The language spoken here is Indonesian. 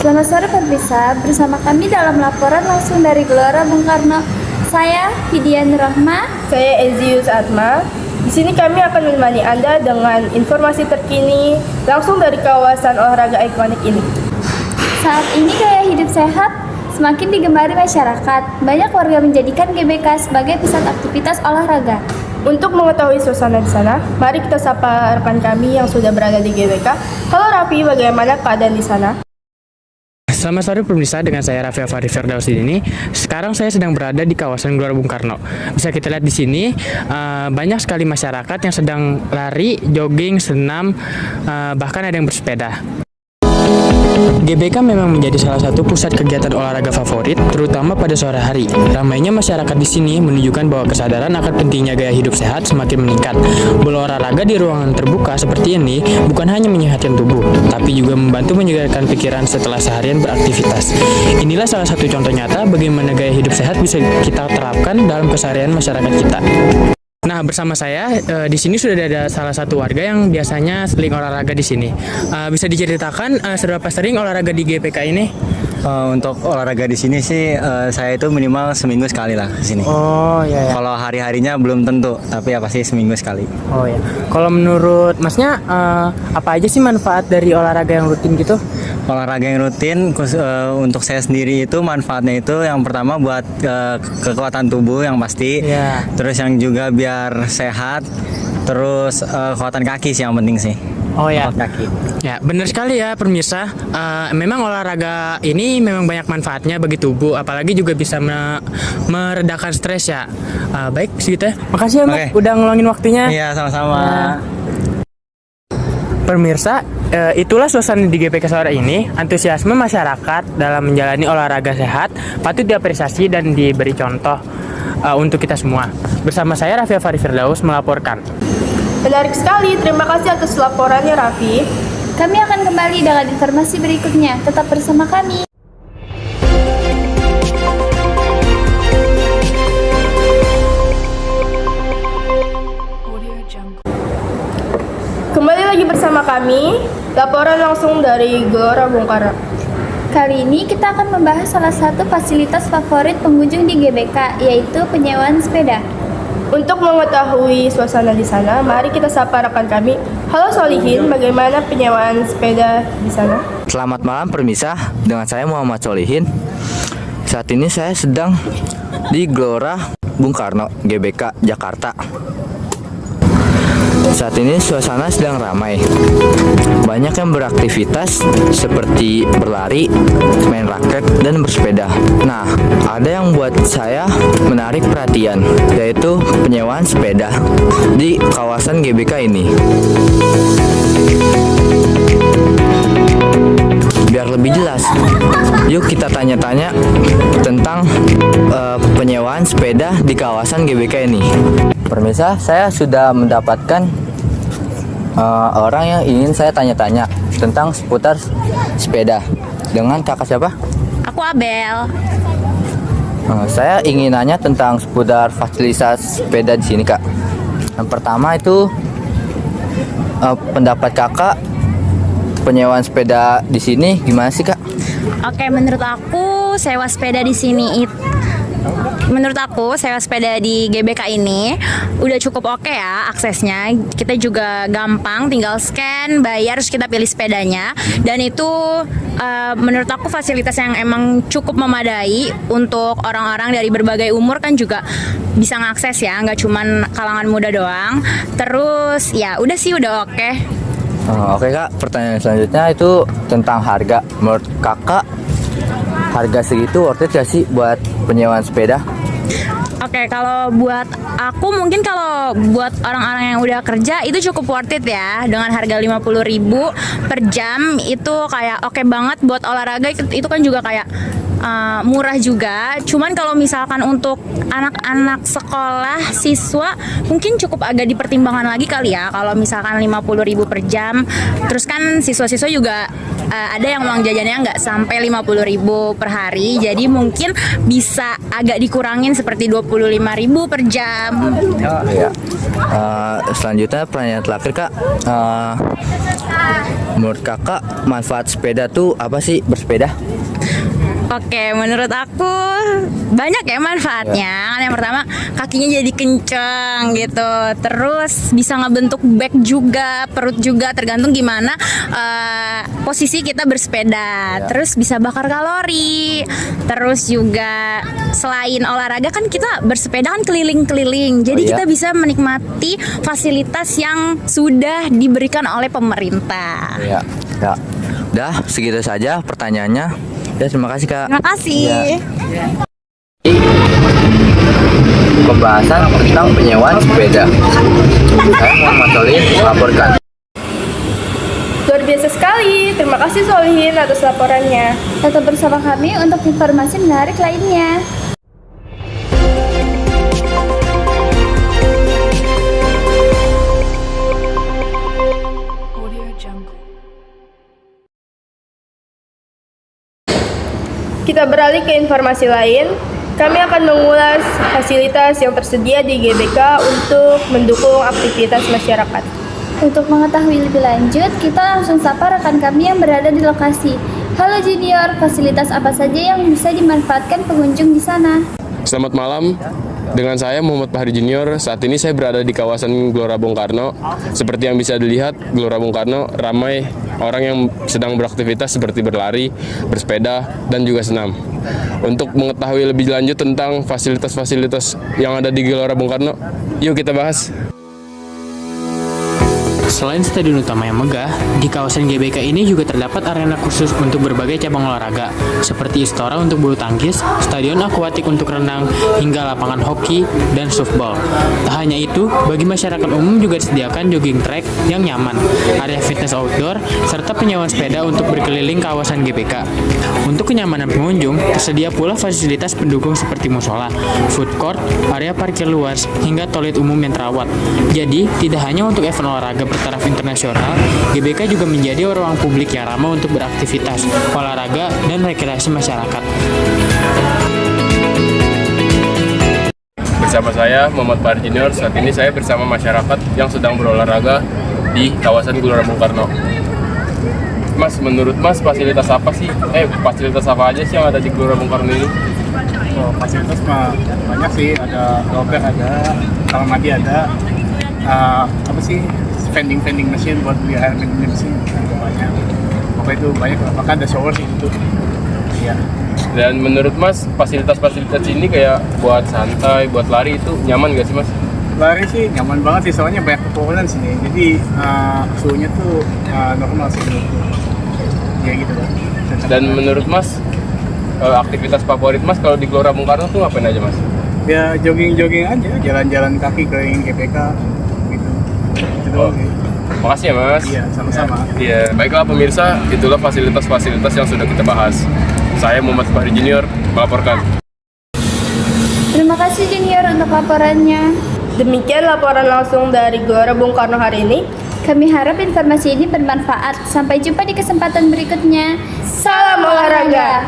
Selamat sore pemirsa, bersama kami dalam laporan langsung dari Gelora Bung Karno. Saya Fidian Rahma. Saya Ezius Atma. Di sini kami akan menemani Anda dengan informasi terkini langsung dari kawasan olahraga ikonik ini. Saat ini gaya hidup sehat semakin digemari masyarakat. Banyak warga menjadikan GBK sebagai pusat aktivitas olahraga. Untuk mengetahui suasana di sana, mari kita sapa rekan kami yang sudah berada di GBK. Halo Raffi, bagaimana keadaan di sana? Selamat sore pemirsa, dengan saya Raffi Afari Firdaus ini. Sekarang saya sedang berada di kawasan Gelora Bung Karno. Bisa kita lihat di sini banyak sekali masyarakat yang sedang lari, jogging, senam, bahkan ada yang bersepeda. GBK memang menjadi salah satu pusat kegiatan olahraga favorit, terutama pada sore hari. Ramainya masyarakat di sini menunjukkan bahwa kesadaran akan pentingnya gaya hidup sehat semakin meningkat. Berolahraga di ruangan terbuka seperti ini bukan hanya menyehatkan tubuh, tapi juga membantu menyegarkan pikiran setelah seharian beraktivitas. Inilah salah satu contoh nyata bagaimana gaya hidup sehat bisa kita terapkan dalam keseharian masyarakat kita. Nah, bersama saya di sini sudah ada salah satu warga yang biasanya sering olahraga di sini. Bisa diceritakan seberapa sering olahraga di GPK ini? Untuk olahraga di sini sih saya itu minimal seminggu sekali lah ke sini. Oh iya. Kalau hari-harinya belum tentu, tapi ya pasti seminggu sekali. Oh ya. Kalau menurut Masnya apa aja sih manfaat dari olahraga yang rutin gitu? Olahraga yang rutin untuk saya sendiri itu manfaatnya itu yang pertama buat kekuatan tubuh yang pasti. Iya. Terus yang juga biar sehat. Terus kekuatan kaki sih yang penting sih. Oh ya. Otot kaki. Ya, benar sekali ya pemirsa. Memang olahraga ini memang banyak manfaatnya bagi tubuh, apalagi juga bisa meredakan stres ya. Baik, segitu ya. Makasih ya, Mas, Oke. udah ngeluangin waktunya. Iya, sama-sama. Pemirsa, itulah suasana di GPK sore ini. Antusiasme masyarakat dalam menjalani olahraga sehat patut diapresiasi dan diberi contoh untuk kita semua. Bersama saya Raffi Afari Firdaus melaporkan. Menarik sekali, terima kasih atas laporannya Raffi. Kami akan kembali dengan informasi berikutnya. Tetap bersama kami. Kembali lagi bersama kami, laporan langsung dari Gelora Bung Karno. Kali ini kita akan membahas salah satu fasilitas favorit pengunjung di GBK, yaitu penyewaan sepeda. Untuk mengetahui suasana di sana, mari kita sapa rekan kami. Halo Solihin, bagaimana penyewaan sepeda di sana? Selamat malam pemirsa, dengan saya Muhammad Solihin. Saat ini saya sedang di Gelora Bung Karno, GBK, Jakarta. Saat ini suasana sedang ramai. Banyak yang beraktivitas seperti berlari, main raket, dan bersepeda. Nah, ada yang buat saya menarik perhatian, yaitu penyewaan sepeda di kawasan GBK ini. Biar lebih jelas, yuk kita tanya-tanya tentang penyewaan sepeda di kawasan GBK ini. Pemirsa, saya sudah mendapatkan orang yang ingin saya tanya-tanya tentang seputar sepeda. Dengan kakak siapa? Aku Abel. Saya ingin nanya tentang seputar fasilitas sepeda di sini, Kak. Yang pertama itu pendapat kakak penyewaan sepeda di sini gimana sih, Kak? Oke, menurut aku sewa sepeda di sini sewa sepeda di GBK ini udah cukup oke ya aksesnya. Kita juga gampang, tinggal scan, bayar, terus kita pilih sepedanya. Dan itu menurut aku fasilitas yang emang cukup memadai untuk orang-orang dari berbagai umur kan juga bisa ngakses ya, nggak cuman kalangan muda doang. Terus ya udah sih, udah oke. Oke Kak, pertanyaan selanjutnya itu tentang harga. Menurut kakak, harga segitu worth it gak sih buat penyewaan sepeda? Oke, kalau buat aku mungkin kalau buat orang-orang yang udah kerja itu cukup worth it ya. Dengan harga 50.000 per jam itu kayak oke banget buat olahraga. Itu kan juga kayak murah juga. Cuman kalau misalkan untuk anak-anak sekolah, siswa mungkin cukup agak dipertimbangkan lagi kali ya. Kalau misalkan 50.000 per jam. Terus kan siswa-siswa juga ada yang uang jajannya nggak sampai 50.000 per hari. Jadi mungkin bisa agak dikurangin seperti 25.000 per jam. Iya. Selanjutnya pertanyaan terakhir Kak, Menurut kakak, manfaat sepeda tuh apa sih bersepeda? Oke, menurut aku banyak ya manfaatnya. Yang pertama, kakinya jadi kenceng gitu. Terus bisa ngebentuk back juga, perut juga, tergantung gimana posisi kita bersepeda. Terus bisa bakar kalori. Terus juga selain olahraga kan kita bersepeda kan keliling-keliling. Jadi Oh, iya? kita bisa menikmati fasilitas yang sudah diberikan oleh pemerintah. Ya. Dah, segitu saja pertanyaannya. Ya, terima kasih Kak. Terima kasih. Iya. Pembahasan tentang penyewaan sepeda. Saya Muhammad Solihin melaporkan. Luar biasa sekali. Terima kasih Solihin atas laporannya. Tetap bersama kami untuk informasi menarik lainnya. Kita beralih ke informasi lain. Kami akan mengulas fasilitas yang tersedia di GBK untuk mendukung aktivitas masyarakat. Untuk mengetahui lebih lanjut, kita langsung sapa rekan kami yang berada di lokasi. Halo Junior, fasilitas apa saja yang bisa dimanfaatkan pengunjung di sana? Selamat malam, dengan saya Muhammad Fahri Junior. Saat ini saya berada di kawasan Gelora Bung Karno. Seperti yang bisa dilihat, Gelora Bung Karno ramai orang yang sedang beraktivitas seperti berlari, bersepeda, dan juga senam. Untuk mengetahui lebih lanjut tentang fasilitas-fasilitas yang ada di Gelora Bung Karno, yuk kita bahas. Selain stadion utama yang megah, di kawasan GBK ini juga terdapat arena khusus untuk berbagai cabang olahraga, seperti istora untuk bulu tangkis, stadion akuatik untuk renang, hingga lapangan hoki dan softball. Tak hanya itu, bagi masyarakat umum juga disediakan jogging track yang nyaman, area fitness outdoor, serta penyewaan sepeda untuk berkeliling kawasan GBK. Untuk kenyamanan pengunjung, tersedia pula fasilitas pendukung seperti musola, food court, area parkir luas, hingga toilet umum yang terawat. Jadi, tidak hanya untuk event olahraga bertaraf internasional, GBK juga menjadi ruang publik yang ramah untuk beraktivitas, olahraga, dan rekreasi masyarakat. Bersama saya Muhammad Fahri Junior. Saat ini saya bersama masyarakat yang sedang berolahraga di kawasan Gelora Bung Karno. Mas, menurut Mas fasilitas apa aja sih yang ada di Gelora Bung Karno ini? Oh, fasilitas mah banyak sih, ada roller ada, kamar mandi ada, vending machine buat beli air minum di sini banyak. Pokoknya itu banyak lah, bahkan ada shower sih itu. Iya. Dan menurut Mas, fasilitas-fasilitas ini kayak buat santai, buat lari itu nyaman gak sih Mas? Lari sih nyaman banget sih, soalnya banyak pepohonan sini, jadi suhunya tuh normal sih menurutku. Ya gitu kan. Dan menurut Mas, aktivitas favorit Mas kalau di Gelora Bung Karno tuh ngapain aja Mas? Ya jogging aja, jalan-jalan kaki keliling GBK gitu. Itu doang sih. Makasih ya Mas. Iya, sama-sama. Iya, baiklah pemirsa, itulah fasilitas-fasilitas yang sudah kita bahas. Saya Muhammad Fahri Junior melaporkan. Terima kasih Junior untuk laporannya. Demikian laporan langsung dari Gelora Bung Karno hari ini. Kami harap informasi ini bermanfaat. Sampai jumpa di kesempatan berikutnya. Salam olahraga!